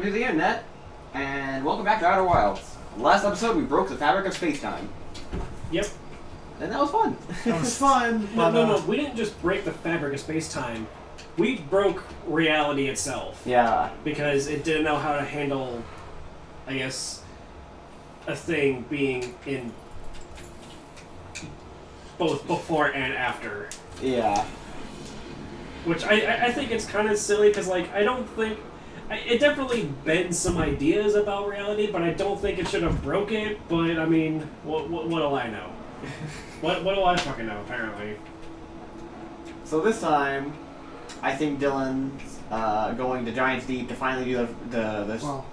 Welcome to the internet, and welcome back to Outer Wilds. Last episode, we broke the fabric of space-time. Yep. And that was fun. That was fun. No. We didn't just break the fabric of space-time. We broke reality itself. Yeah. Because it didn't know how to handle, I guess, a thing being in both before and after. Yeah. Which I think it's kind of silly because, like, I don't think... It definitely bends some ideas about reality, but I don't think it should have broke it. But, I mean, what do I know? What do I fucking know, apparently? So this time, I think Dylan's going to Giant's Deep to finally do the Well,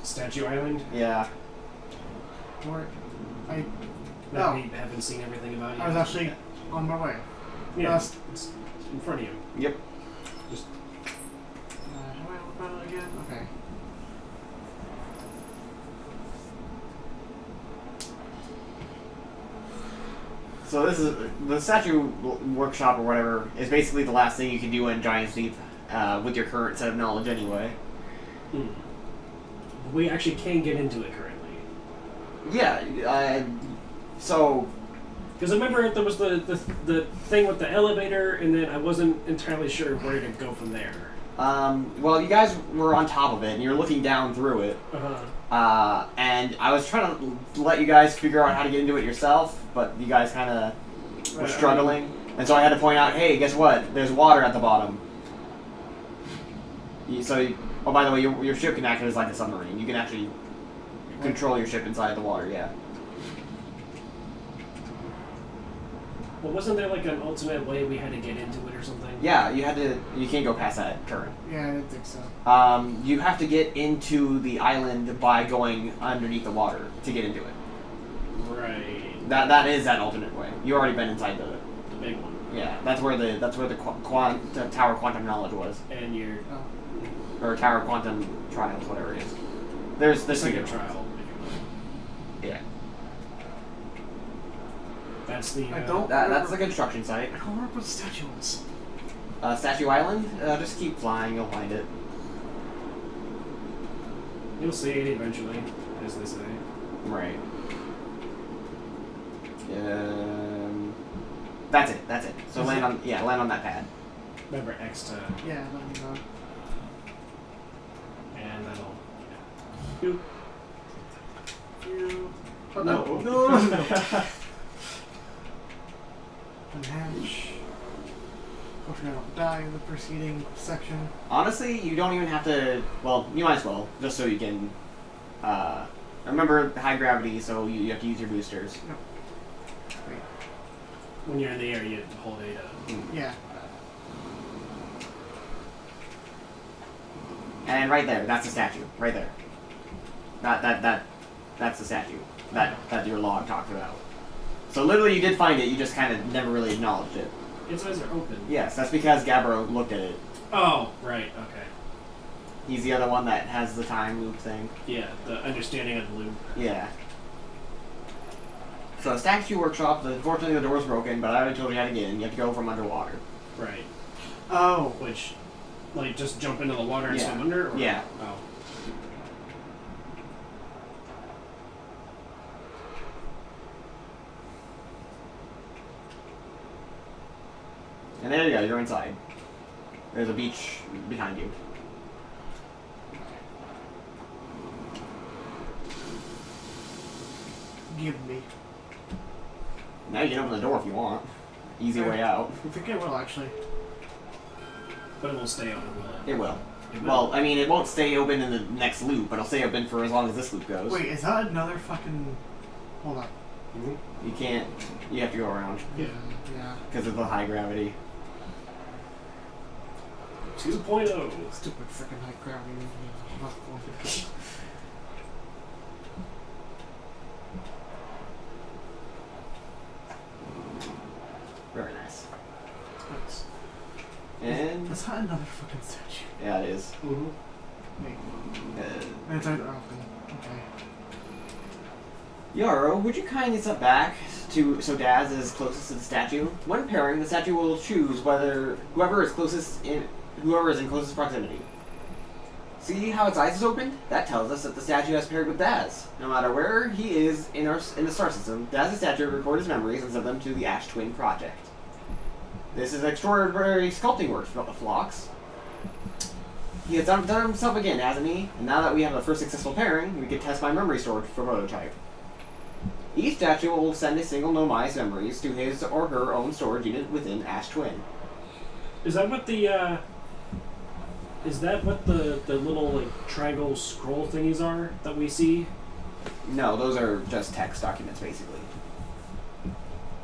Statue Island? yeah. or That we haven't seen everything about yet. I was actually on my way. Yeah, it's in front of you. Yep. Just... How do I look about it again? Okay. So this is the statue workshop or whatever is basically the last thing you can do in Giant's Deep with your current set of knowledge anyway. We actually can get into it currently. Yeah. So. Because I remember there was the thing with the elevator, and then I wasn't entirely sure where to go from there. Well, you guys were on top of it, and you're looking down through it. And I was trying to let you guys figure out how to get into it yourself, but you guys kind of were struggling. And so I had to point out, hey, guess what? There's water at the bottom. Oh, by the way, your ship can act as like a submarine. You can actually control your ship inside the water, yeah. Well, wasn't there like an alternate way we had to get into it or something? Yeah, you can't go past that current. Yeah, I didn't think so. You have to get into the island by going underneath the water to get into it. Right. That is that alternate way. You already been inside the big one. Yeah, that's where the Tower Quantum Knowledge was. And your or Tower Quantum Trials, whatever it is. There's the second trial. Yeah. That's the. That's the construction site. I don't remember what the statue was. Statue Island. Just keep flying. You'll find it. You'll see it eventually, as they say. Right. That's it. So land on that pad. Remember X to. Yeah, let me know. And that'll. Yeah. Oh, No. Unhatch. Hopefully I don't die in the preceding section. Honestly, you don't even have to. Well, you might as well, just so you can. Remember the high gravity, so you have to use your boosters. Yep. Wait. When you're in the air, you hold A to. Yeah. And right there, that's the statue. Right there. That's the statue that your log talked about. So literally, you did find it. You just kind of never really acknowledged it. Its eyes are open. Yes, that's because Gabbro looked at it. Oh, right. Okay. He's the other one that has the time loop thing. Yeah, the understanding of the loop. Yeah. So statue workshop. Unfortunately, the door's broken, but I already told you how to get in. You have to go from underwater. Right. Oh. Which, like, just jump into the water and swim under? Or? Yeah. Oh. And there you go. You're inside. There's a beach behind you. Give me. Now you can open the door if you want. Easy way out. I think I will, actually. But it won't stay open, will it? It will. It will. Well, I mean, it won't stay open in the next loop, but it'll stay open for as long as this loop goes. Wait, is that another fucking... Hold on. You can't. You have to go around. Yeah. Yeah. Because of the high gravity. 2.0. Stupid freaking high gravity. Very nice. Nice. And That's not another fucking statue. yeah, it is. Wait. And it's either open. Okay. Yarrow, would you kindly step back so Daz is closest to the statue? When pairing, the statue will choose whoever is in closest proximity. See how its eyes is opened? That tells us that the statue has paired with Daz. No matter where he is in the star system, Daz's statue will record his memories and send them to the Ash Twin Project. This is extraordinary sculpting work, Phlox. He has done himself again, hasn't he? And now that we have the first successful pairing, we can test my memory storage for prototype. Each statue will send a single Nomai's memories to his or her own storage unit within Ash Twin. Is that what the little like triangle scroll thingies are that we see? No, those are just text documents, basically.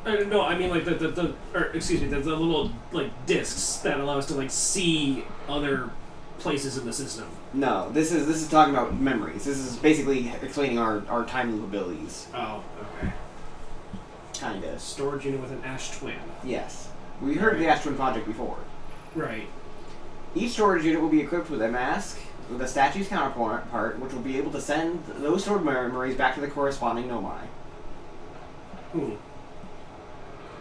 No, I mean like the little like discs that allow us to like see other places in the system. No, this is talking about memories. This is basically explaining our time loop abilities. Oh, okay. Kinda. Storage unit with an Ash Twin. Yes. We heard of the Ash Twin project before. Right. Each storage unit will be equipped with a mask with a statue's counterpart, which will be able to send those stored memories back to the corresponding Nomai. Hmm.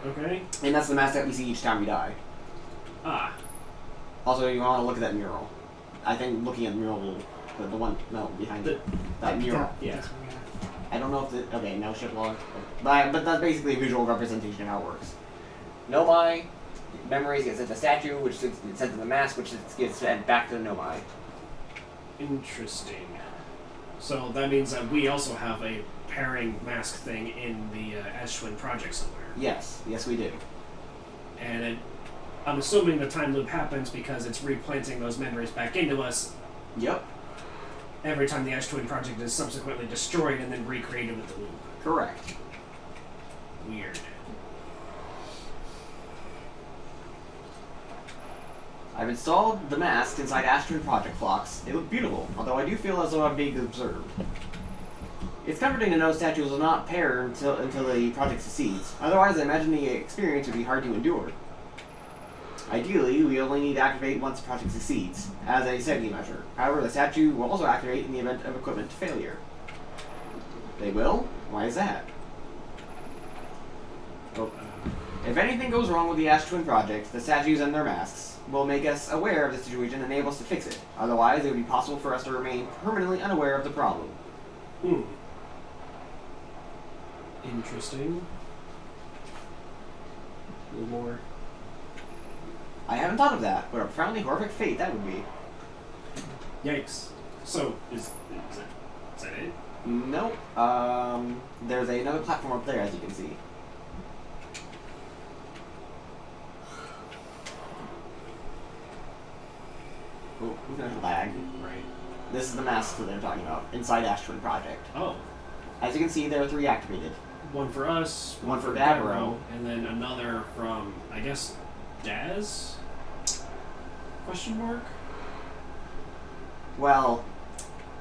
Okay. And that's the mask that we see each time we die. Ah. Also, you want to look at that mural. I think looking at the mural, the one, no, behind it. That mural. Yeah. I don't know if the, okay, no ship log. But that's basically a visual representation of how it works. Nomai, memories get sent to the statue, which gets sent to the mask, which gets sent back to the Nomai. Interesting. So that means that we also have a pairing mask thing in the Ash Twin project somewhere. Yes, yes we do. And I'm assuming the time loop happens because it's replanting those memories back into us. Yep. Every time the Ash Twin project is subsequently destroyed and then recreated with the loop. Correct. Weird. I've installed the mask inside Ash Twin Project Phlox. They look beautiful, although I do feel as though I'm being observed. It's comforting to know statues will not pair until the project succeeds. Otherwise, I imagine the experience would be hard to endure. Ideally, we only need to activate once the project succeeds, as a safety measure. However, the statue will also activate in the event of equipment failure. They will? Why is that? Oh. If anything goes wrong with the Ash Twin project, the statues and their masks will make us aware of the situation and enable us to fix it. Otherwise, it would be possible for us to remain permanently unaware of the problem. Hmm. Interesting. A little more. I haven't thought of that, but a profoundly horrific fate that would be. Yikes. So, is that it? Nope. There's another platform up there, as you can see. Oh, lag. Right. This is the mask that they're talking about, inside Ash Twin Project. Oh. As you can see, there are 3 activated. One for us, One for Davro, and then another from, I guess, Daz? Question mark? Well,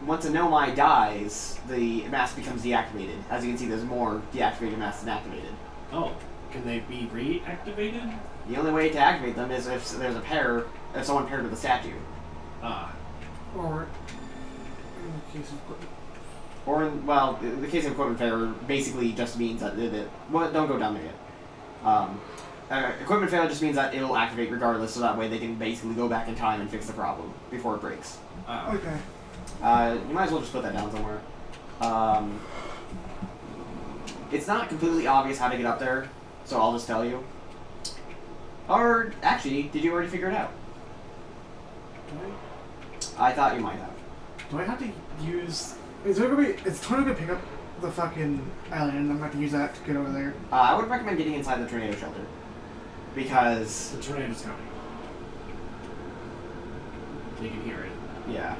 once a Nomai dies, the mask becomes deactivated. As you can see, there's more deactivated masks than activated. Oh, can they be reactivated? The only way to activate them is if there's a pair, if someone paired with a statue. Ah. Or in the case of equipment. Or, well, in the case of equipment failure, basically just means that well, don't go down there yet. Equipment failure just means that it'll activate regardless, so that way they can basically go back in time and fix the problem before it breaks. Okay. You might as well just put that down somewhere. It's not completely obvious how to get up there, so I'll just tell you. Or, actually, did you already figure it out? I thought you might have. Do I have to use... Is there gonna be... It's totally gonna pick up the fucking island, and I'm gonna have to use that to get over there. I would recommend getting inside the tornado shelter. Because... The tornado's coming. You can hear it. Yeah.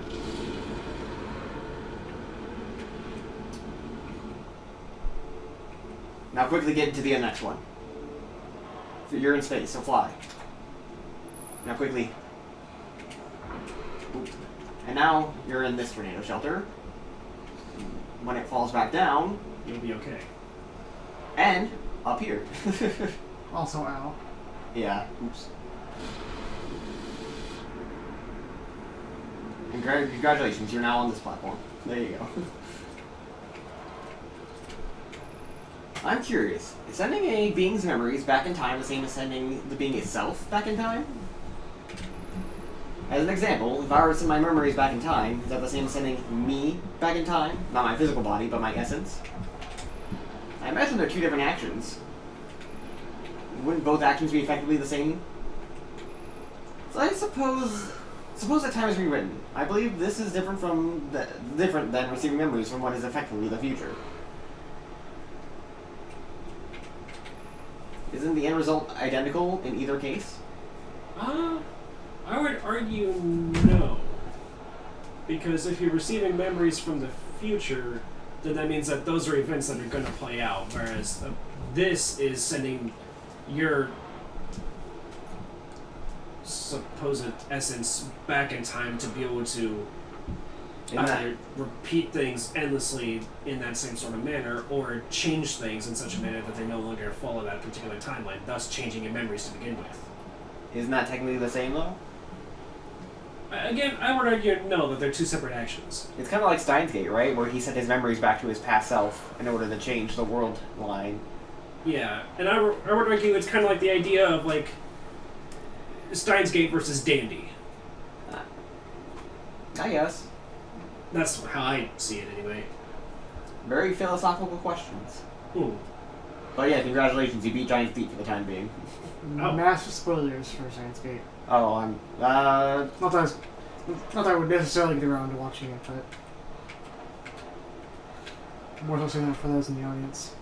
Now quickly get into the next one. You're in space, so fly. Now quickly. Oop. And now you're in this tornado shelter. When it falls back down, You'll be okay. and up here. Also, ow. Yeah, oops. And congratulations, you're now on this platform. There you go. I'm curious, is sending a being's memories back in time the same as sending the being itself back in time? As an example, if I were to send my memories back in time, is that the same as sending me back in time? Not my physical body, but my essence? I imagine they're two different actions. Wouldn't both actions be effectively the same? So I suppose that time is rewritten. I believe this is different than receiving memories from what is effectively the future. Isn't the end result identical in either case? I would argue no. Because if you're receiving memories from the future, then that means that those are events that are going to play out, whereas this is sending your supposed essence back in time to be able to either repeat things endlessly in that same sort of manner, or change things in such a manner that they no longer follow that particular timeline, thus changing your memories to begin with. Isn't that technically the same, though? Again, I would argue no, that they're two separate actions. It's kind of like Steins Gate, right? Where he sent his memories back to his past self in order to change the world line. Yeah, and I would argue it's kind of like the idea of, like, Steins Gate versus Dandy. I guess. That's how I see it, anyway. Very philosophical questions. Ooh. But yeah, congratulations, you beat Giant Feet for the time being. Oh. Massive spoilers for Science Gate. Oh, I'm... Not that I would necessarily get around to watching it, but... more so saying that for those in the audience.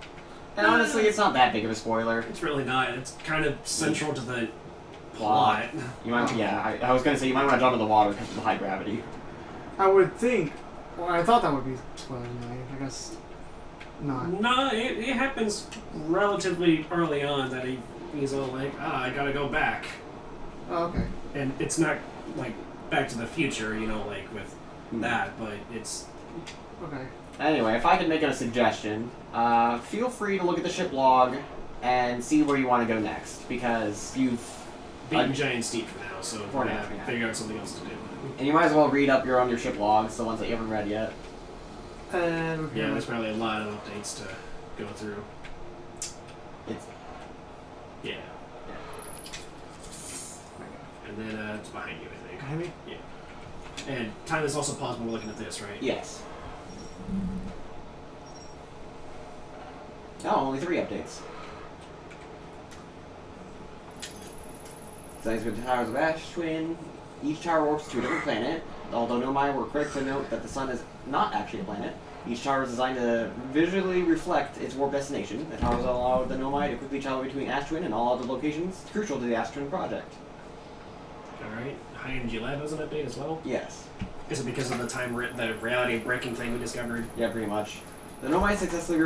And honestly, it's not that big of a spoiler. It's really not. It's kind of central to the plot. You might, yeah, I was gonna say you might want to jump in the water because of the high gravity. I would think... Well, I thought that would be spoilers, I guess not. No, it happens relatively early on that he's all like, I gotta go back. Oh, okay. And it's not, like, Back to the Future, you know, like, with that, but it's... Okay. Anyway, if I could make a suggestion, feel free to look at the ship log and see where you want to go next, because you've... beaten Giant Steep for now, so For we're now, gonna yeah. figure out something else to do. And you might as well read up on your ship logs, the ones that you haven't read yet. And Yeah, there's probably a lot of updates to go through. It's... Yeah. And then it's behind you, I think. behind me? Yeah. And time is also paused when we're looking at this, right? Yes. No, only 3 updates. Besides with the Towers of Ash Twin, each tower warps to a different planet. Although Nomai were quick to note that the sun is not actually a planet. Each tower is designed to visually reflect its warp destination. The towers allow the Nomai to quickly travel between Ash Twin and all other locations crucial to the Ash Twin project. Alright. High Energy Lab has an update as well? Yes. Is it because of the reality breaking thing we discovered? Yeah, pretty much. The Nomai successfully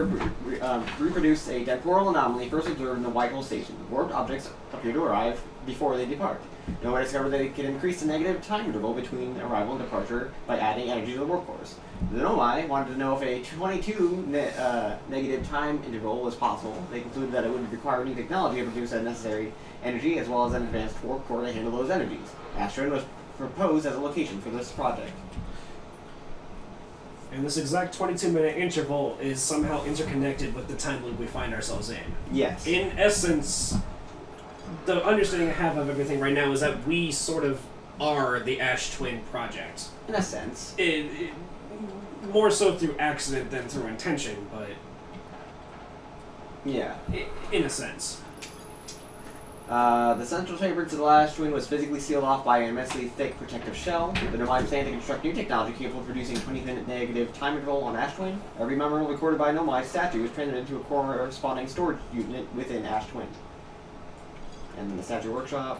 reproduced a temporal anomaly first observed in the Whitehall station. Warped objects appear to arrive before they depart. Nomai discovered that it can increase the negative time interval between arrival and departure by adding energy to the warp cores. The Nomai wanted to know if a 22 negative time interval was possible. They concluded that it would require new technology to produce that necessary energy, as well as an advanced warp core to handle those energies. Astron was proposed as a location for this project. And this exact 22-minute interval is somehow interconnected with the time loop we find ourselves in. Yes. In essence, the understanding I have of everything right now is that we sort of are the Ash Twin project. In a sense. More so through accident than through intention, but... Yeah. In a sense. The central chamber to the last twin was physically sealed off by an immensely thick protective shell. The Nomai plan to construct new technology capable of producing 20-minute negative time interval on Ash Twin. Every memory recorded by Nomai statue is transmitted into a corresponding storage unit within Ash Twin. And then the statue workshop.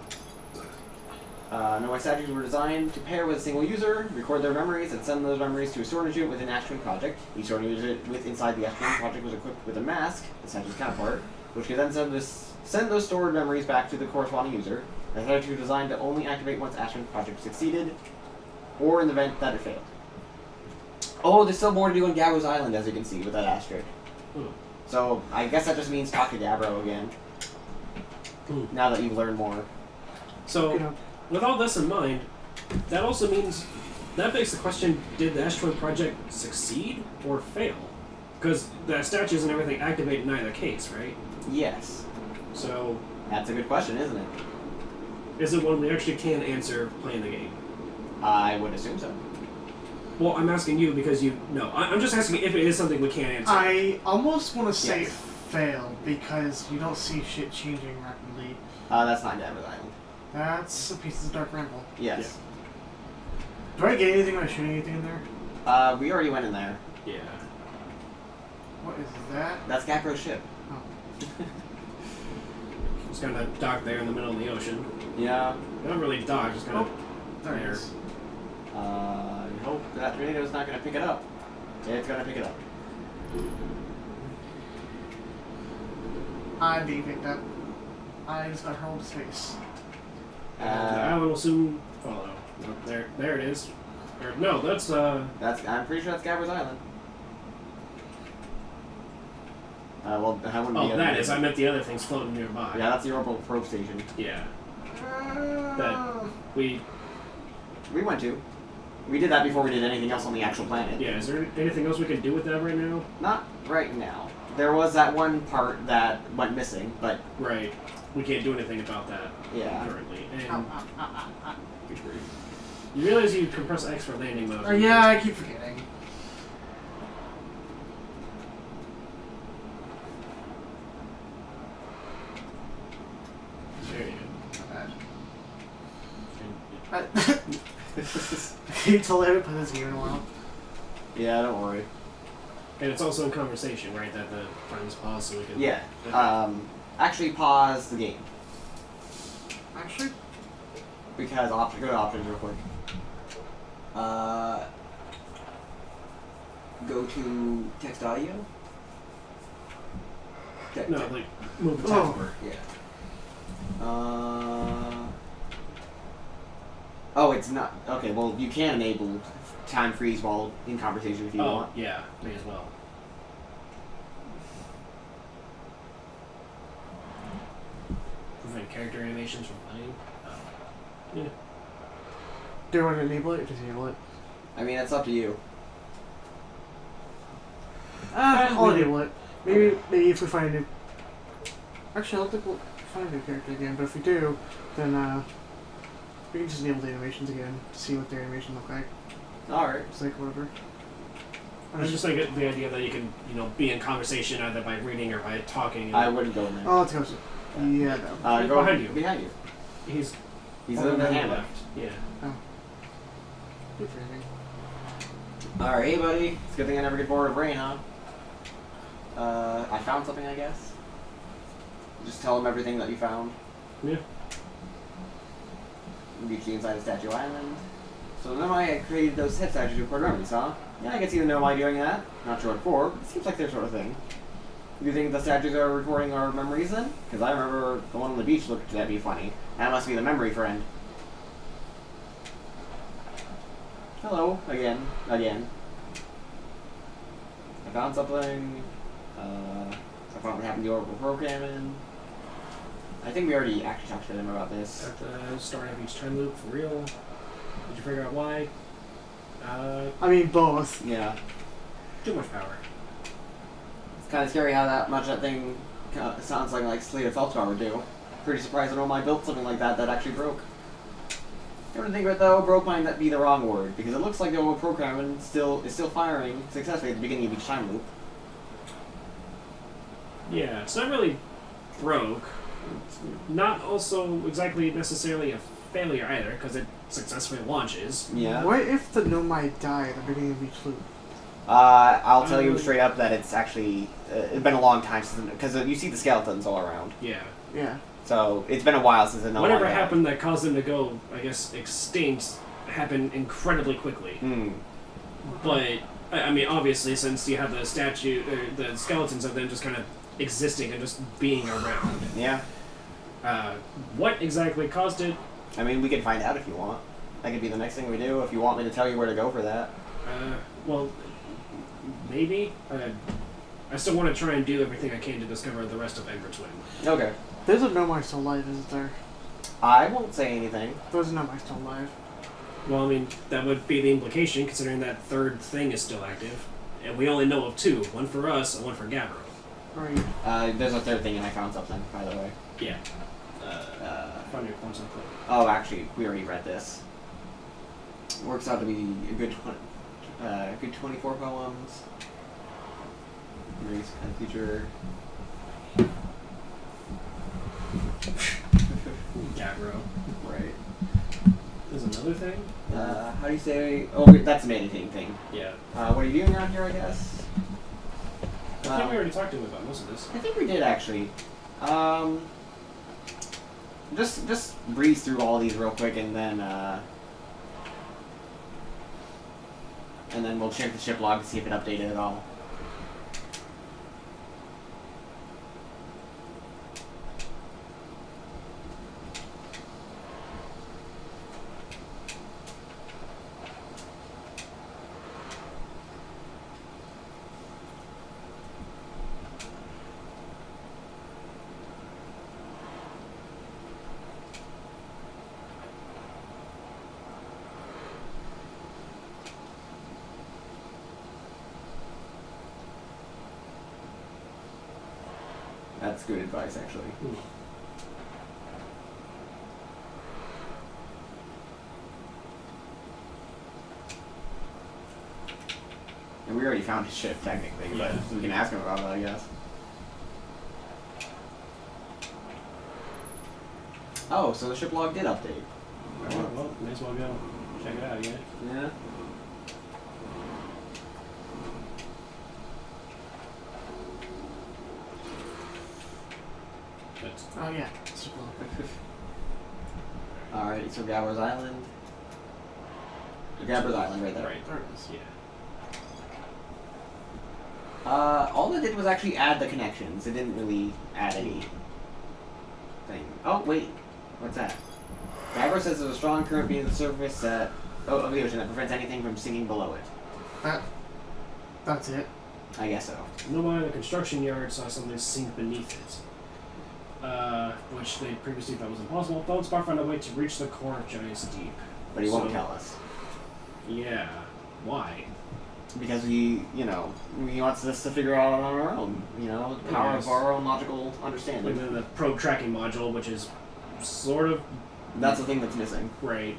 Nomai statues were designed to pair with a single user, record their memories, and send those memories to a storage unit within Ash Twin Project. Each storage unit inside the Ash Twin Project was equipped with a mask, the statue's counterpart, which could then send those stored memories back to the corresponding user. The statue was designed to only activate once Ash Twin Project succeeded, or in the event that it failed. Oh, there's still more to do on Gabro's Island, as you can see, with that asterisk. So, I guess that just means talk to Gabro again. Now that you've learned more. So, with all this in mind, that also means, that begs the question, did the Ash Twin Project succeed or fail? Because the statues and everything activate in either case, right? Yes. So... That's a good question, isn't it? Is it one we actually can answer playing the game? I would assume so. Well, I'm asking you because you know. I'm just asking if it is something we can't answer. I almost want to say Yes. fail because you don't see shit changing rapidly. That's not Gabber's Island. That's a piece of Dark Ramble. Yes. Do I get anything by shooting anything in there? We already went in there. Yeah. What is that? That's Gabbro's ship. Oh. It's kind of docked there in the middle of the ocean. Yeah. Not really docked, just kind of There it is. I hope that tornado's not going to pick it up. It's going to pick it up. I'm being picked up. I just got hurled to space. the island will soon follow. No, there it is. Or, no, that's I'm pretty sure that's Gabber's Island. Well, I wouldn't be. Oh, that is. I meant the other things floating nearby. Yeah, that's the orbital probe station. Yeah. That we went to. We did that before we did anything else on the actual planet. Yeah. Is there anything else we can do with that right now? Not right now. There was that one part that went missing, but Right. We can't do anything about that yeah. currently. And Ow. you realize you can press X for landing mode. Yeah, I keep forgetting. There you I hate to let it put this game in a while. Yeah, don't worry. And it's also in conversation, right? That the friends pause so we can. Yeah. Actually, pause the game Actually, because go to options real quick. Go to text audio. No, like move the tab over. Yeah. Oh, it's not. Okay, well, you can enable time freeze while in conversation if you want. Yeah, may as well. Prevent character animations from playing. Oh. Yeah. do you want to enable it or disable it? I mean, it's up to you. I'll enable it. Maybe if we find a new. Actually, I don't think we'll find a new character again. But if we do, then we can just enable the animations again to see what their animation look like. Alright. It's like whatever. It's just like the idea that you can, be in conversation either by reading or by talking. I wouldn't go in there. Oh, let's go. Yeah, no. He's Go behind you. Behind you. He's He's on in the the hammock. left. Yeah. Good for anything. Alright, hey buddy. It's a good thing I never get bored of rain, huh? I found something, I guess. Just tell them everything that you found. Yeah. Meet you inside of Statue Island. So Nomai created those head statues to record memories, huh? Yeah, I can see the Nomai doing that. Not sure what for, but it seems like their sort of thing. Do you think the statues are recording our memories then? Because I remember the one on the beach looked that'd be funny. That must be the memory friend. Hello, again. I found something. I found what happened to orbital programming. I think we already actually talked to them about this. At the start of each time loop, for real. Did you figure out why? I mean, both. Yeah. Too much power. It's kind of scary how that much that thing sounds like Slate of Feldspaar would do. Pretty surprised that Omai built something like that actually broke. Come to think of it though, broke might not be the wrong word, because it looks like the old programming is still firing successfully at the beginning of each time loop. Yeah, it's not really broke. It's not also exactly necessarily a failure either, because it successfully launches. Yeah. What if the Nomai die at the beginning of each loop? I'll tell you straight up that it's actually it's been a long time since, because you see the skeletons all around. Yeah. Yeah. So it's been a while since the Nomai Whatever died. happened that caused them to go, I guess, extinct happened incredibly quickly. Hmm. But I mean, obviously, since you have the statue, the skeletons of them just kind of existing and just being around. Yeah. What exactly caused it? I mean, we can find out if you want. That could be the next thing we do if you want me to tell you where to go for that. Well, maybe. I still want to try and do everything I can to discover the rest of Ember Twin. Okay. There's a Nomai still alive, isn't there? I won't say anything. There's a Nomai still alive. Well, I mean, that would be the implication, considering that third thing is still active. And we only know of two. One for us and one for Gabbro. Right. There's a third thing and I found something, by the way. Yeah. Found your quantum clip. Oh, actually, we already read this. Works out to be a good, good 24 poems. Race and future. Gabbro. Right. There's another thing? How do you say? Oh, that's a meditating thing. Yeah. What are you doing around here, I guess? I think we already talked to him about most of this. I think we did, actually. Just breeze through all these real quick, and then we'll check the ship log to see if it updated at all. That's good advice, actually. And we already found his ship, technically, but we can ask him about it, I guess. Oh, so the ship log did update. Alright, well, may as well go check it out, yeah? Yeah. Oh yeah. Alright, so Gabber's Island. Gabber's Island right there. Right. There it is. Yeah. All it did was actually add the connections. It didn't really add any thing. Oh, wait. What's that? Gabber says there's a strong current beneath the surface of the ocean that prevents anything from sinking below it. That's it. I guess so. Nobody in the construction yard saw something sink beneath it. Which they previously thought was impossible. Feldspar found a way to reach the core of Giant's Deep. But he won't tell us. Yeah. Why? Because he wants us to figure it out on our own. The power of our own logical understanding. And then the probe tracking module, which is sort of... That's the thing that's missing. Right.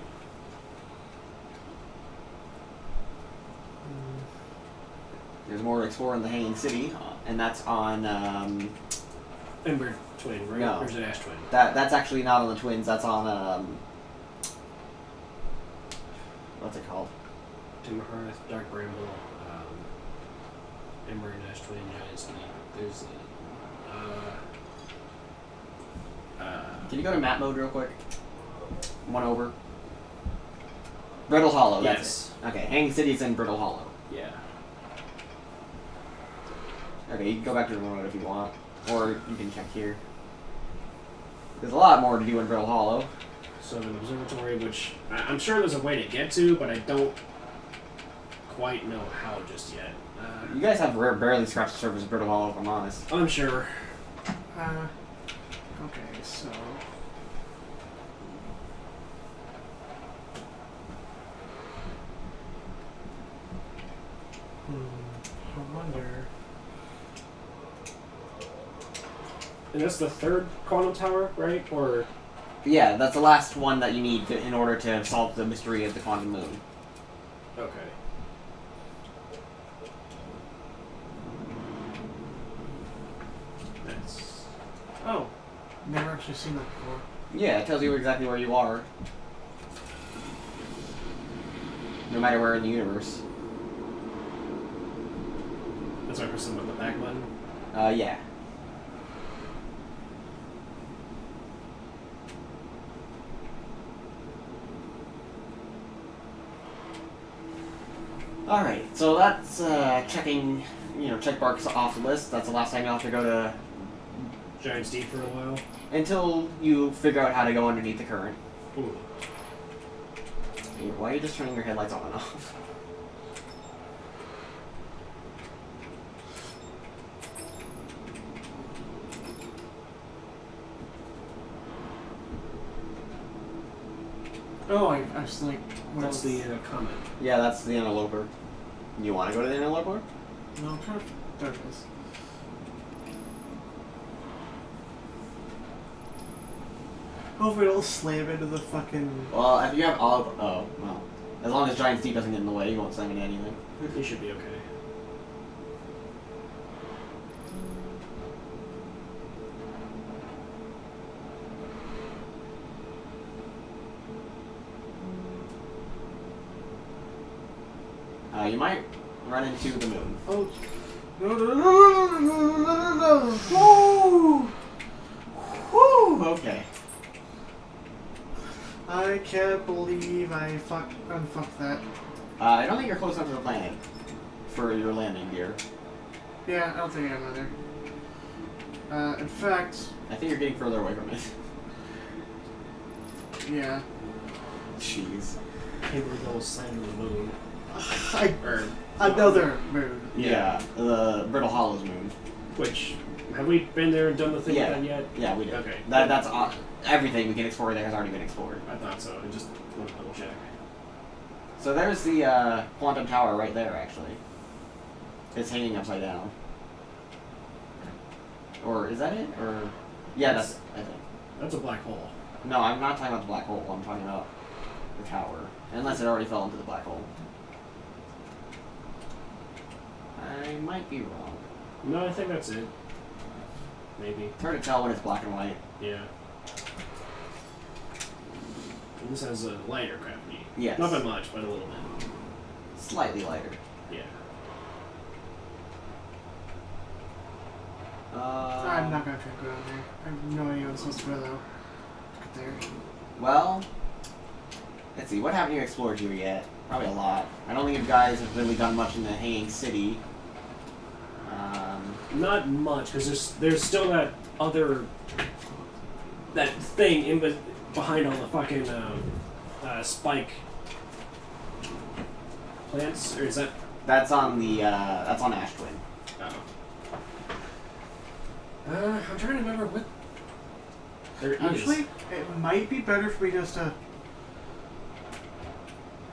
There's more to explore in the Hanging City, and that's on... Ember Twin, right? No. Or is it Ash Twin? That's actually not on the Twins, that's on... what's it called? Timber Hearth, Dark Bramble, Ember and Ash Twin, Giant's Deep. There's... Can you go to map mode real quick? One over. Brittle Hollow, that's it. Okay, Hanging City's in Brittle Hollow. Yeah. Okay, you can go back to the mode if you want. Or you can check here. There's a lot more to do in Brittle Hollow. So an observatory, which I'm sure there's a way to get to, but I don't quite know how just yet. You guys have barely scratched the surface of Brittle Hollow, if I'm honest. I'm sure. Okay, so... I wonder... And that's the third quantum tower, right? Or... Yeah, that's the last one that you need in order to solve the mystery of the quantum moon. Okay. That's... Oh. Never actually seen that before. Yeah, it tells you exactly where you are. No matter where in the universe. That's why we're with the back button? Yeah. Alright, so that's checking, check barks off the list. That's the last time you'll have to go to... Giant's Deep for a while? Until you figure out how to go underneath the current. Ooh. Why are you just turning your headlights on and off? Oh, I was like... That's the comment. Yeah, that's the interloper. You want to go to the interloper? No, I'm trying to... There it is. Hopefully it'll slam into the fucking... Well, if you have all... Oh, well. As long as Giant Steep doesn't get in the way, you won't slam into anything. He should be okay. You might run into the moon. Oh. No. Woo! Woo! Okay. I can't believe I unfucked that. I don't think you're close enough to the planet for your landing gear. Yeah, I don't think I am either. In fact... I think you're getting further away from it. Yeah. Jeez. Maybe we'll slam into the moon. Another moon. Yeah, the Brittle Hollows moon. Which, have we been there and done the thing with that yet? Yeah, we did. Okay. That's everything we can explore there has already been explored. I thought so. I just want to double check. So there's the Quantum Tower right there, actually. It's hanging upside down. Or is that it? Or yeah, that's I think. That's a black hole. No, I'm not talking about the black hole. I'm talking about the tower. Unless it already fell into the black hole. I might be wrong. No, I think that's it. Maybe. It's hard to tell when it's black and white. Yeah. And this has a lighter gravity. Yes. Not by much, but a little bit. Slightly lighter. Yeah. I'm not gonna try to go down there. I have no idea what I'm supposed to go though. Get there. Well, let's see. What haven't you explored here yet? Probably a lot. I don't think you guys have really done much in the Hanging City. Not much, because there's still that other thing behind all the fucking spike plants, or is that? That's on the that's on Ash Twin. Oh. I'm trying to remember what. There is. Actually, it might be better for me just to.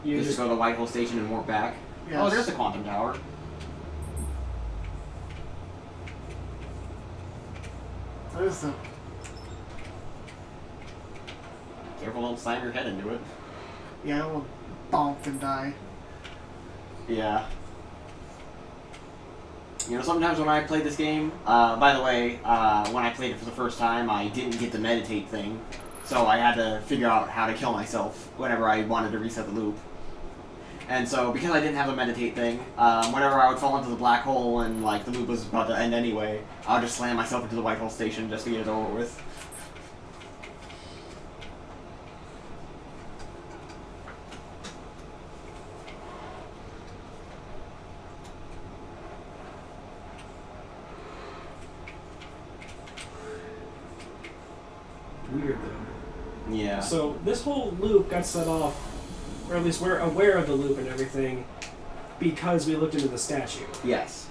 You Just go to Whitehall Station and walk back. Yes. Oh, there's the Quantum Tower. What is the? Careful, don't slam your head into it. Yeah, it will bonk and die. Yeah. You know, sometimes when I played this game, by the way, when I played it for the first time, I didn't get the meditate thing. So I had to figure out how to kill myself whenever I wanted to reset the loop. And so, because I didn't have a meditate thing, whenever I would fall into the black hole and like the loop was about to end anyway, I would just slam myself into the Whitehall Station just to get it over with. Weird though. Yeah. So this whole loop got set off, or at least we're aware of the loop and everything, because we looked into the statue. Yes.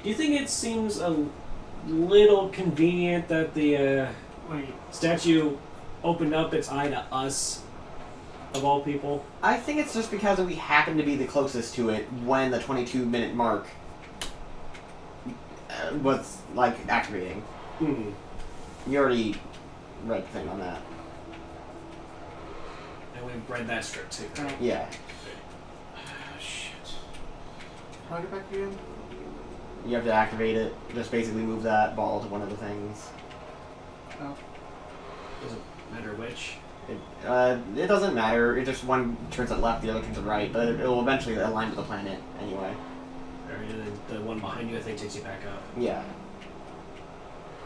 Do you think it seems a little convenient that the statue opened up its eye to us, of all people? I think it's just because we happen to be the closest to it when the 22-minute mark was, like, activating. Hmm. You already read the thing on that. And we've read that strip too. Right? Yeah. Shit. How do I get back again? You have to activate it. Just basically move that ball to one of the things. Oh. Doesn't matter which. It doesn't matter. It just one turns to the left, the other turns to the right, but it will eventually align to the planet anyway. Alright, and then the one behind you I think takes you back up. Yeah.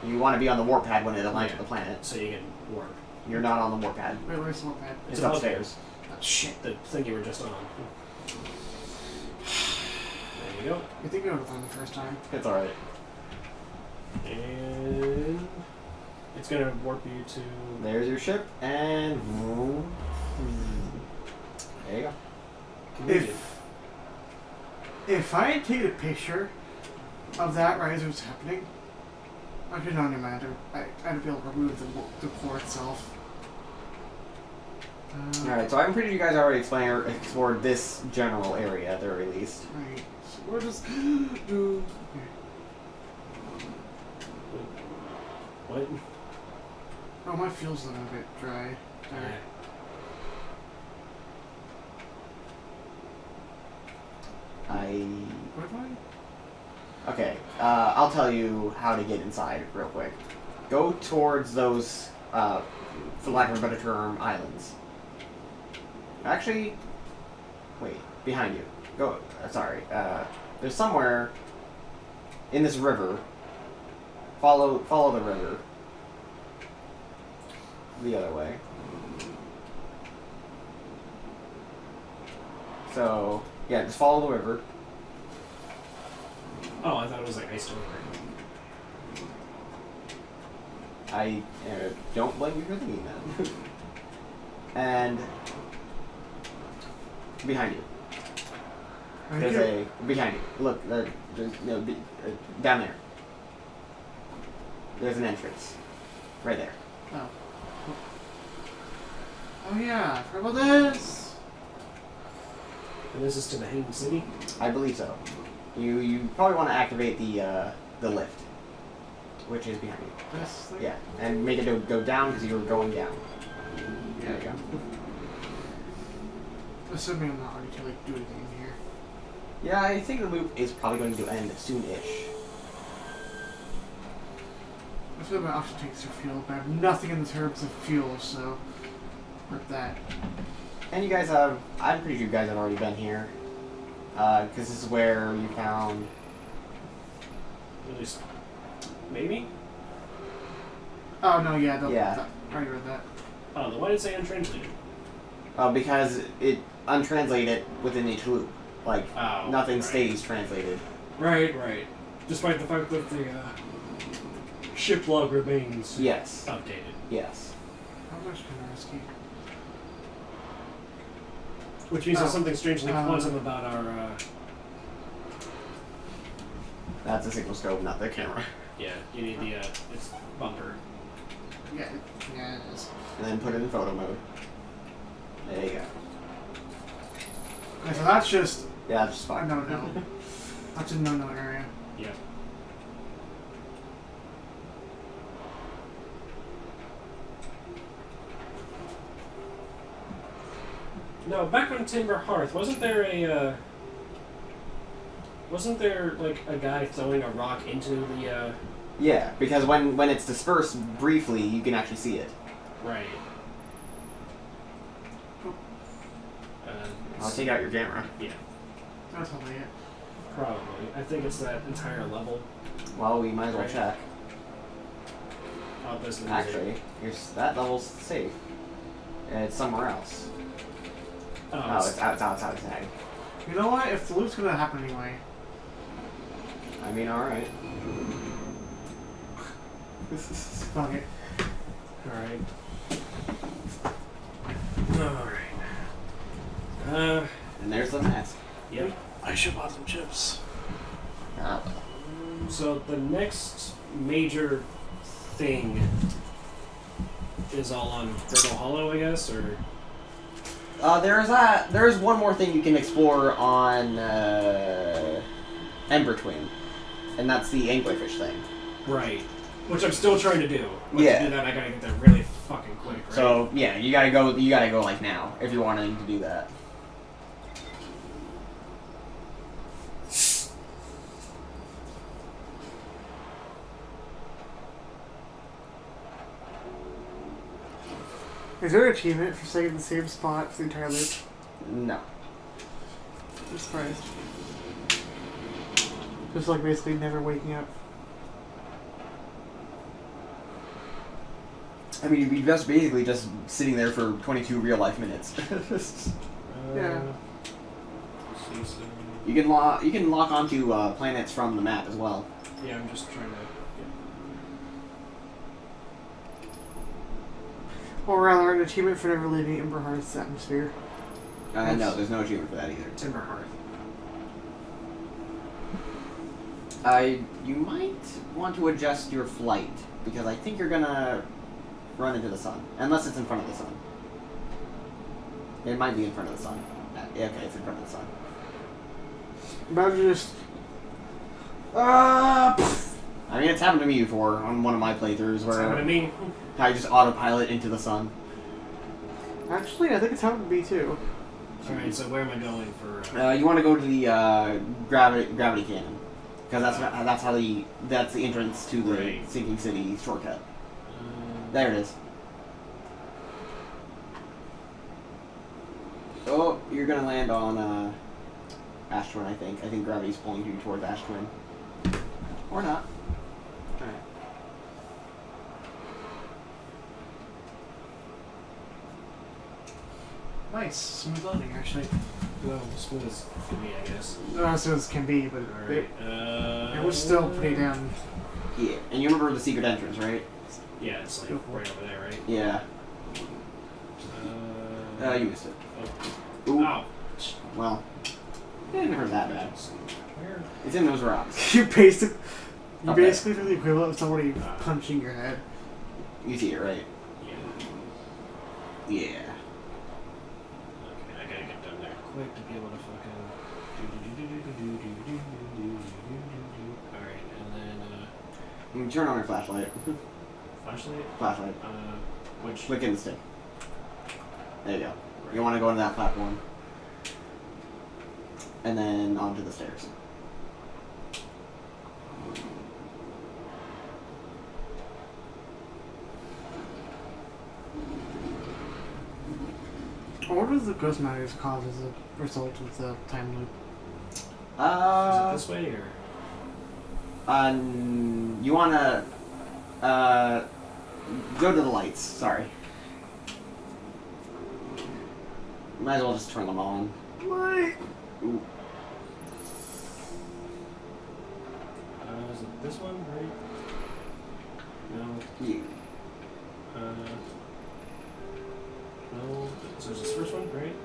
You want to be on the warp pad when it aligns to the planet. So you get warp. You're not on the warp pad. Wait, where's the warp pad? It's upstairs. Oh, shit, the thing you were just on. There you go. You think you would have done the first time? It's alright. And it's gonna warp you to. There's your ship, and there you go. Convenient. If I had taken a picture of that right as it was happening, I could not imagine. I'd be able to remove the core itself. Alright, so I'm pretty sure you guys already explored this general area at the very least. Right. So we're just. Okay. What? Oh, my fuel's a little bit dry. Sorry. Okay, I'll tell you how to get inside real quick. Go towards those, for lack of a better term, islands. Actually, wait, behind you. Go, sorry, there's somewhere in this river. Follow the river. The other way. So, yeah, just follow the river. Oh, I thought it was like iced over. I don't blame you for thinking that. And behind you. There's behind you. Look, there's down there. There's an entrance. Right there. Oh. Oh yeah, I forgot about this. And this is to the Hanging City? I believe so. You probably want to activate the lift, which is behind you. This thing? Yeah, and make it go down because you were going down. There you go. Assuming I'm not ready to like do anything in here. Yeah, I think the loop is probably going to end soon-ish. I feel my option takes for fuel, but I have nothing in the terms of fuel, so with that. And you guys have, I'm pretty sure you guys have already been here. Because this is where you found... At least, maybe? Oh no, yeah, Yeah. I already read that. Oh, then why did it say untranslated? Because it untranslated within each loop. Like, nothing stays translated. Right. Despite the fact that the ship log remains Yes. updated. Yes. How much can I rescue? Which means there's something strangely quantum about our... That's a signal scope, not the camera. Yeah, you need the its bumper. Yeah, it is. And then put it in photo mode. There you go. Okay, so that's just Yeah, that's just a fine. no-no. That's a no-no area. Yeah. No, back on Timber Hearth, wasn't there like a guy throwing a rock into the Yeah, because when it's dispersed briefly, you can actually see it. Right. I'll take out your camera. Yeah, That's probably it. probably. I think it's that entire level. Well, we might as well Right. check. Oh, this is Actually, that level's safe. It's somewhere else. Oh, Oh, it's outside. You know what? If the loop's gonna happen anyway. I mean, alright. Fuck it. Alright. Alright. And there's the mask. Yep. I should bought some chips. Ah. So the next major thing is all on Brittle Hollow, I guess, or... There's one more thing you can explore on Ember Twin, and that's the anglerfish thing. Right. Which I'm still trying to do. But Yeah. to do that, I gotta get there really fucking quick, right? So yeah, you gotta go like now if you're wanting to do that. Is there an achievement for staying in the same spot for the entire loop? No. I'm surprised. Just like basically never waking up. I mean, you'd be basically just sitting there for 22 real life minutes. Yeah. You can lock onto planets from the map as well. Yeah, I'm just trying to... Or rather, an achievement for never leaving Ember Hearth's atmosphere. No, there's no achievement for that either. Timber Hearth. You might want to adjust your flight because I think you're gonna run into the sun, unless it's in front of the sun. It might be in front of the sun. Yeah, okay, it's in front of the sun. Imagine just. I mean, it's happened to me before on one of my playthroughs That's what I where mean. I just autopilot into the sun. Actually, I think it's happened to me too. to Alright, you. so where am I going for... You want to go to the gravity cannon, because that's the entrance to the Right. Sinking City shortcut. There it is. Oh, you're gonna land on Ash Twin, I think. I think gravity's pulling you towards Ash Twin, or not. All right. Nice, smooth landing actually. Well, smooth as can be, I guess. Not as smooth as can be, but Alright, it was still pretty damn. Yeah, and you remember the secret entrance, right? Yeah, it's like right over there, right? Yeah. You missed it. Ooh. Ow. Well, it didn't hurt that bad. Where? It's in those rocks. You basically Okay. do the equivalent of somebody punching your head. You see it, right? Yeah. Yeah. Okay, I gotta get down there quick to be able to fucking Alright, and then You can turn on your flashlight. flashlight? Flashlight. Which Click in the stick. There you go. You want to go into that platform. And then onto the stairs. What does the ghost matters cause as a result of the time loop? is it this way or You want to go to the lights. Sorry. Might as well just turn them on. Why? Ooh. is it this one, right? No. Yeah. No. So is this first one, right?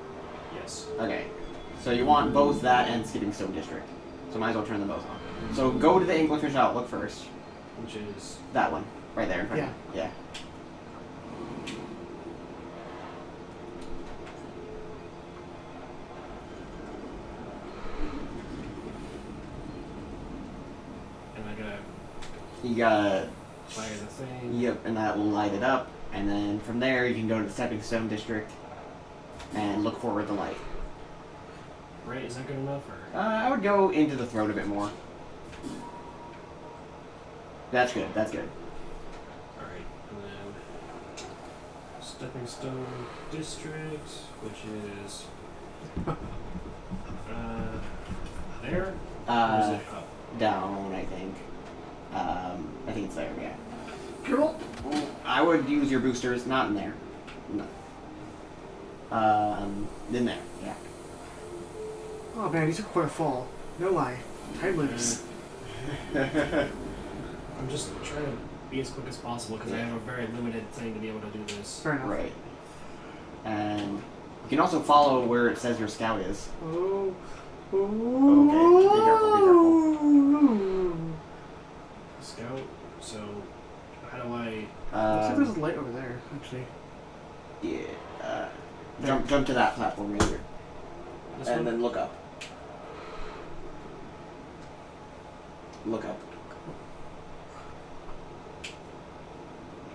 Yes. Okay. So you want both that and Skipping Stone District. So might as well turn them both on. So go to the Anglerfish Outlook first. Which is That one. Right there in front Yeah. of you. Yeah. and I gotta You gotta... fire the thing. Yep, and that will light it up. And then from there you can go to the Stepping Stone District and look forward the light. Right, is that good enough or I would go into the throat a bit more. That's good, that's good. alright, and then Stepping Stone District, which is there? Or is it up? Down, I think. I think it's there, yeah. Cool. I would use your boosters, not in there. No. In there, yeah. Oh man, you took quite a fall. No lie. Time loops. I'm just trying to be as quick as possible because I have a very limited thing to be able to do this. Fair enough. Right. And you can also follow where it says your scout is. Oh. Okay, be careful, be careful. Scout, so how do I... Looks like there's a light over there, actually. Yeah. Jump to that platform right here. This And one? then look up. Look up.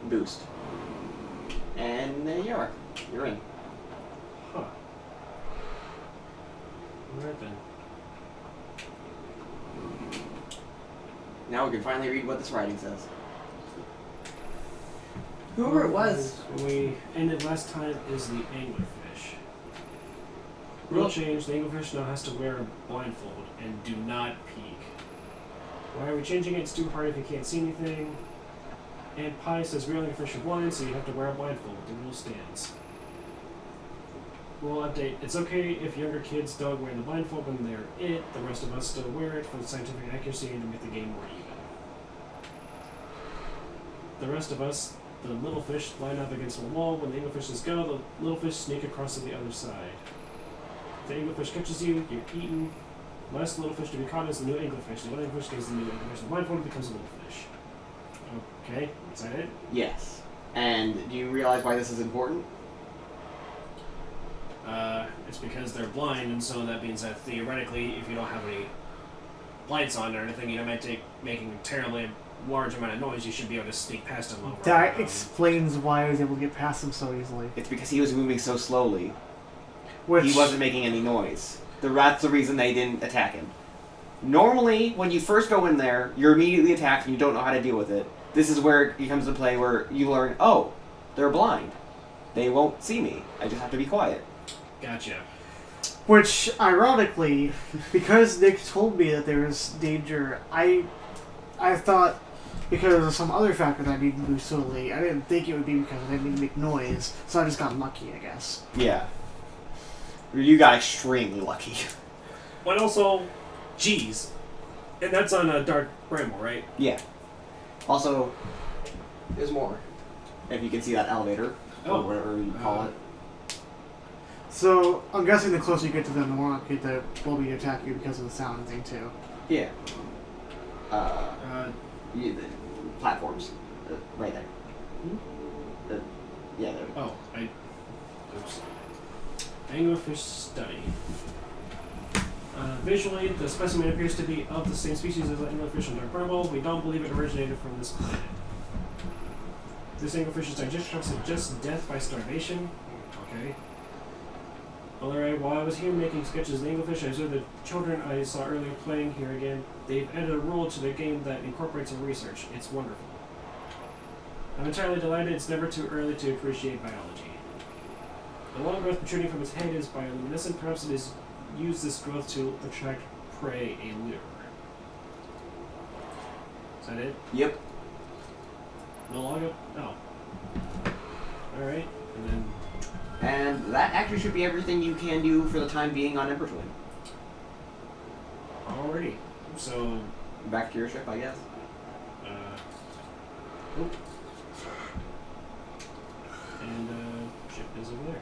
Boost. And there you are. You're in. Huh. Alright then. Now we can finally read what this writing says. Whoever it was. When we ended last time is the anglerfish. Rule change, the anglerfish now has to wear a blindfold and do not peek. Why are we changing it? It's too hard if you can't see anything. And Pi says real anglerfish are blind, so you have to wear a blindfold. The rule stands. Rule update. It's okay if younger kids don't wear the blindfold when they're it. The rest of us still wear it for the scientific accuracy and to make the game more even. The rest of us, the little fish, line up against the wall. When the anglerfishes go, the little fish sneak across to the other side. If the anglerfish catches you, you're eaten. Last little fish to be caught is the new anglerfish. The old anglerfish gives the new anglerfish the blindfold becomes a little fish. Okay, is that it? Yes. And do you realize why this is important? It's because they're blind, and so that means that theoretically, if you don't have any lights on or anything, you don't making a terribly large amount of noise, you should be able to sneak past them over. That explains why I was able to get past him so easily. It's because he was moving so slowly. he wasn't making any noise. That's the reason they didn't attack him. Normally, when you first go in there, you're immediately attacked and you don't know how to deal with it. This is where it comes into play where you learn, oh, they're blind. They won't see me. I just have to be quiet. Gotcha. Which, ironically, because Nick told me that there was danger, I thought because of some other factor that I needed to move slowly, I didn't think it would be because I didn't need to make noise, so I just got lucky, I guess. Yeah. You got extremely lucky. But also, geez. And that's on a Dark Bramble, right? Yeah. Also, there's more. If you can see that elevator, or whatever you call it. So, I'm guessing the closer you get to them, the more likely they will be to attack you because of the sound thing, too. Yeah. The platforms. Right there. Yeah, there. Oh, oops. Anglerfish study. Visually, the specimen appears to be of the same species as the anglerfish and Dark Bramble. We don't believe it originated from this planet. This anglerfish's digestion suggests death by starvation. Okay. Alright, while I was here making sketches of the anglerfish, I observed the children I saw earlier playing here again. They've added a rule to the game that incorporates some research. It's wonderful. I'm entirely delighted. It's never too early to appreciate biology. The long growth protruding from its head is bioluminescent. Perhaps it is used this growth to attract prey, a lure. Is that it? Yep. No longer? Oh. Alright, and then... And that actually should be everything you can do for the time being on Ember Twin. Alrighty. So... Back to your ship, I guess. Oop. And, ship is over there.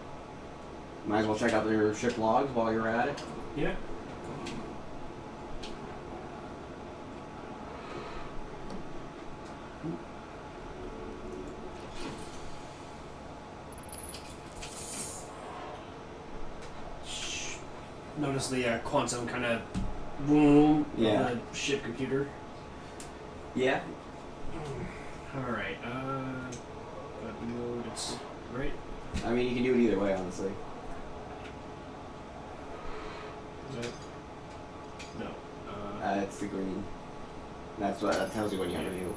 Might as well check out your ship logs while you're at it. Yeah. Notice the quantum kind of boom of the ship computer. Yeah. Alright, mode, it's right. I mean, you can do it either way, honestly. Is that? No. It's the green. That's what that tells you when you have a view.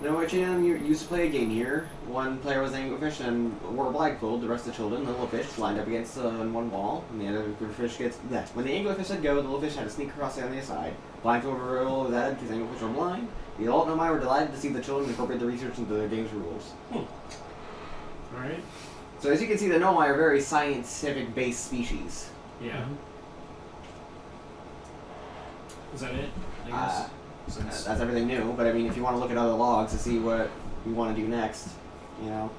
No, you used to play a game here. One player was an anglerfish and wore a blindfold. The rest of the children, the little fish, lined up against one wall. And the other fish gets... Yeah. When the anglerfish said go, the little fish had to sneak across the other side. Blindfold rule was added because anglerfish were blind. The adult and I were delighted to see the children incorporate the research into their game's rules. Alright. So as you can see, the Nomai are very scientific-based species. Yeah. Mm-hmm. Is that it? I guess. That's everything new, but I mean, if you want to look at other logs to see what you want to do next, you know.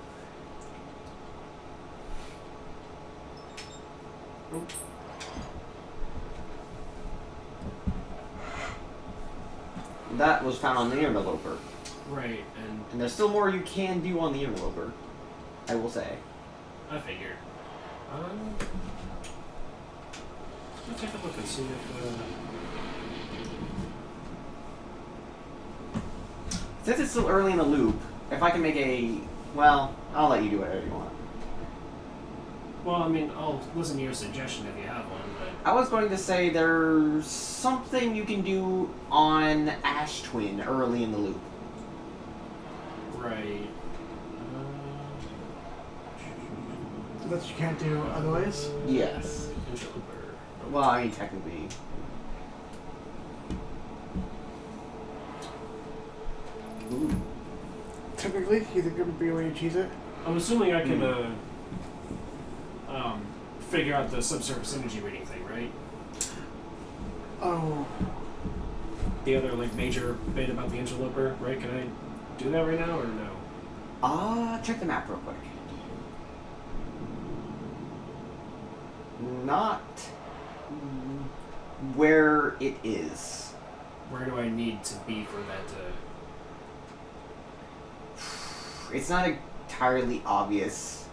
Oop. That was found on the interloper. Right, And there's still more you can do on the interloper, I will say. I figure. Let's take a look and see if... Since it's still early in the loop, if I can make a... Well, I'll let you do whatever you want. Well, I mean, I'll listen to your suggestion if you have one, but... I was going to say there's something you can do on Ash Twin early in the loop. Right. That you can't do otherwise? Yes. Well, I mean, technically... Ooh. Typically, you think it would be a way to cheese it? I'm assuming I can figure out the subsurface energy reading thing, right? Oh. The other like major bit about the interloper, right? Can I do that right now or no? Check the map real quick. Not where it is. Where do I need to be for that to... It's not entirely obvious.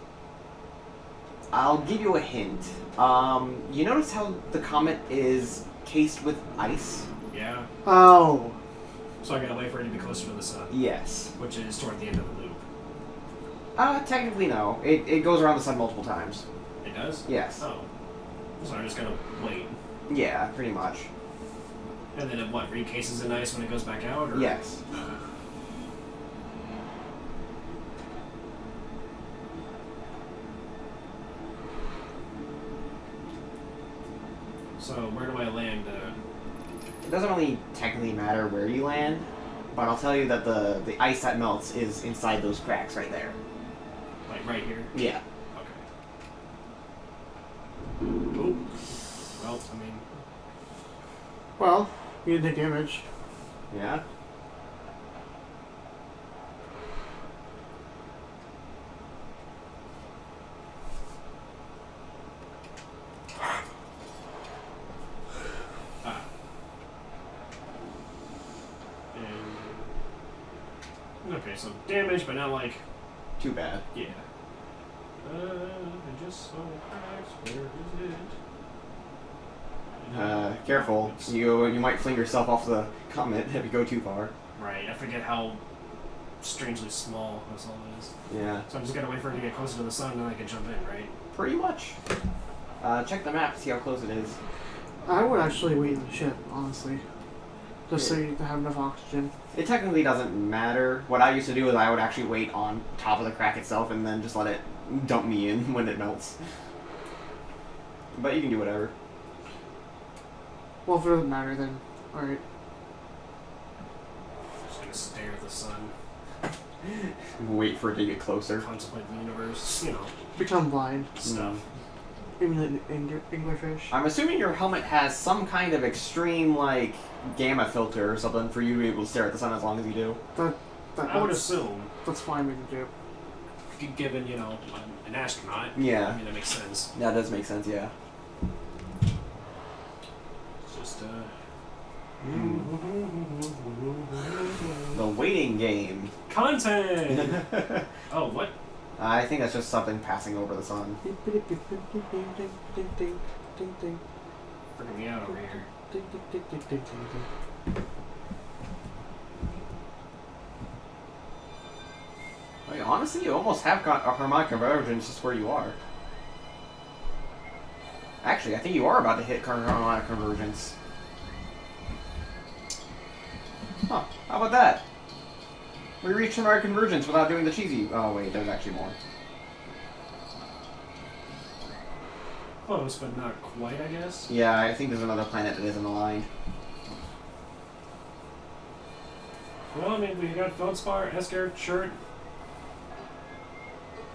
I'll give you a hint. You notice how the comet is cased with ice? Yeah. Oh. So I gotta wait for it to be closer to the sun. Yes. Which is toward the end of the loop. Technically no. It goes around the sun multiple times. It It does? Yes. Oh. So I'm just gonna wait. Yeah, pretty much. And then it, what, recases in ice when it goes back out? Or? Yes. So where do I land? It doesn't really technically matter where you land, but I'll tell you that the ice that melts is inside those cracks right there. Like right here? Yeah. Okay. Ooh. Well, I mean... Well, you didn't take damage. Yeah. Okay, so damage, but not like... Too bad. Yeah. I just saw cracks. Where is it? Careful. You might fling yourself off the comet if you go too far. Right, I forget how strangely small this all is. Yeah. So I'm just gonna wait for it to get closer to the sun, and then I can jump in, right? Pretty much. Check the map to see how close it is. I would actually wait in the ship, honestly. Just so you have enough oxygen. It technically doesn't matter. What I used to do is I would actually wait on top of the crack itself and then just let it dump me in when it melts. But you can do whatever. Well, if it doesn't matter, then alright. Just gonna stare at the sun, Wait for it to get closer. contemplate the universe, you know, Become blind. stuff. Emulate anglerfish. I'm assuming your helmet has some kind of extreme, like, gamma filter or something for you to be able to stare at the sun as long as you do. I would assume, That's fine with you. given, you know, an astronaut. Yeah. I mean, that makes sense. That does make sense, yeah. It's just, The waiting game. Content! Oh, what? I think that's just something passing over the sun. Freaking me out over here. Wait, honestly, you almost have got a harmonic convergence just where you are. Actually, I think you are about to hit harmonic convergence. Huh, how about that? We reached harmonic convergence without doing the cheesy... Oh wait, there's actually more. Close, but not quite, I guess. Yeah, I think there's another planet that isn't aligned. Well, I mean, we got Feldspar, Esker, Chert.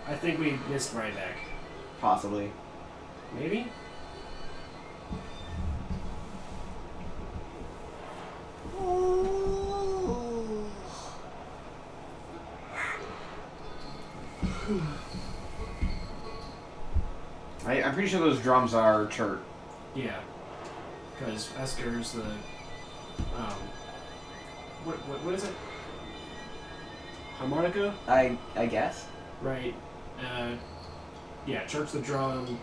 I think we missed Ryback. Possibly. Maybe? I'm pretty sure those drums are chert. Yeah. Because Esker's the... What is it? Harmonica? I guess. Right. Yeah, Chert's the drum.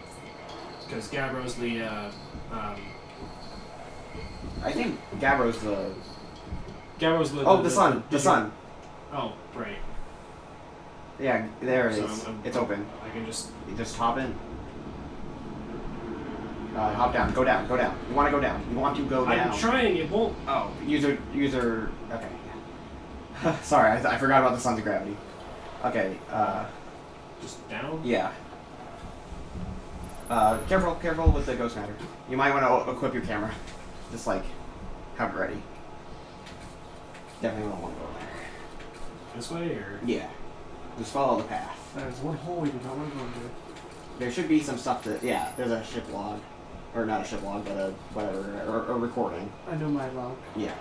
Because Gabbro's the, I think Gabbro's the... Gabbro's the... Oh, the sun! The sun! Oh, right. Yeah, there it So is. It's open. I can just... You just hop in. Hop down. Go down. Go down. You want to go down. You want to go down. I'm trying, it won't... Oh, user... Okay. Sorry, I forgot about the sun's gravity. Okay, Just down? yeah. Careful with the ghost matter. You might want to equip your camera. Just, like, have it ready. Definitely don't want to go there. This way, or...? Yeah. Just follow the path. There's one hole we do not want to go into. There should be some stuff that... Yeah, there's a ship log. Or not a ship log, but a... whatever. Or a recording. I know my log. Yeah.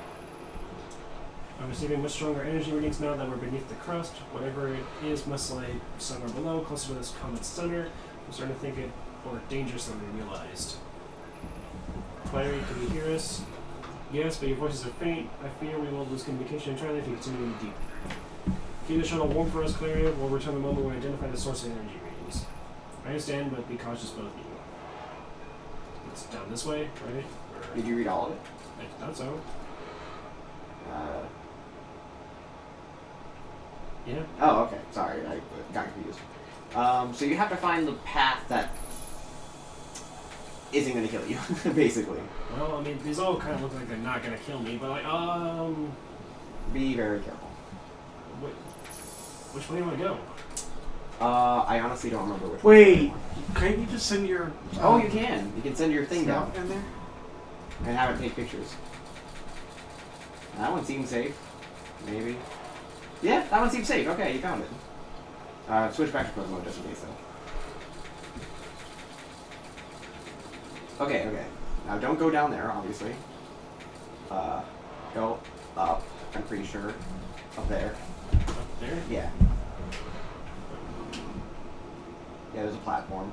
I'm receiving much stronger energy readings now that we're beneath the crust. Whatever it is must lie somewhere below, closer to this comet's center. I'm starting to think it more dangerous than we realized. Clary, can you hear us? Yes, but your voices are faint. I fear we will lose communication entirely if you continue deep. Keep the shuttle warm for us, Clary. We'll return the moment we identify the source of energy readings. I understand, but be cautious, both of you. It's down this way, right? Or... Did you read all of it? I thought so. Yeah. Oh, okay. Sorry, I got confused. So you have to find the path that isn't going to kill you, basically. Well, I mean, these all kind of look like they're not gonna kill me, but like, Be very careful. which way do I go? I honestly don't remember which Wait, one. can't you just send your... Oh, you can. You can send your thing down in there? and have it take pictures. That one seems safe. Maybe. Yeah, that one seems safe. Okay, you found it. Switch back to pose mode just in case, though. Okay, okay. Now don't go down there, obviously. Go up, I'm pretty sure. Up there. Up there? Yeah. Yeah, there's a platform.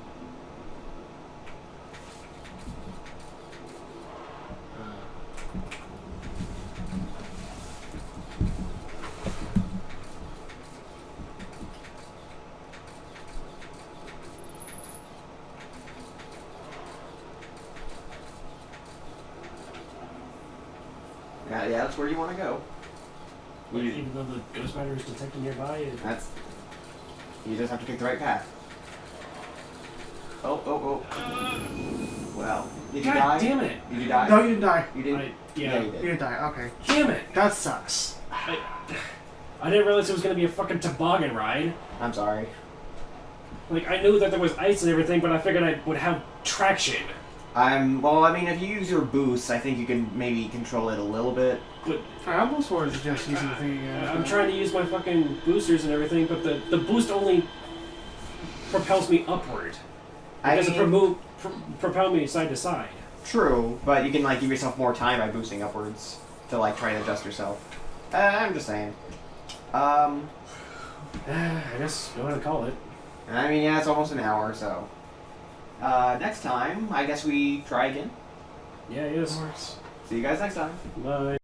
Yeah, that's where you want to go. Like, even though the ghost spider is detected nearby, You just have to pick the right path. Oh. Well, did you God die? damn it! Did you die? No, you didn't die. You didn't? Yeah. you You did. didn't die, okay. Damn it! That sucks. I didn't realize it was gonna be a fucking toboggan ride. I'm sorry. Like, I knew that there was ice and everything, but I figured I would have traction. Well, I mean, if you use your boost, I think you can maybe control it a little bit. But I almost wanted to suggest using the thing again. I'm trying to use my fucking boosters and everything, but the boost only propels me upward. It doesn't propel me side to side. True, but you can, like, give yourself more time by boosting upwards to, like, try and adjust yourself. I'm just saying. I guess you know what to call it. I mean, yeah, it's almost an hour, so. Next time, I guess we try again. Yeah, yes. Of course. See you guys next time. Bye.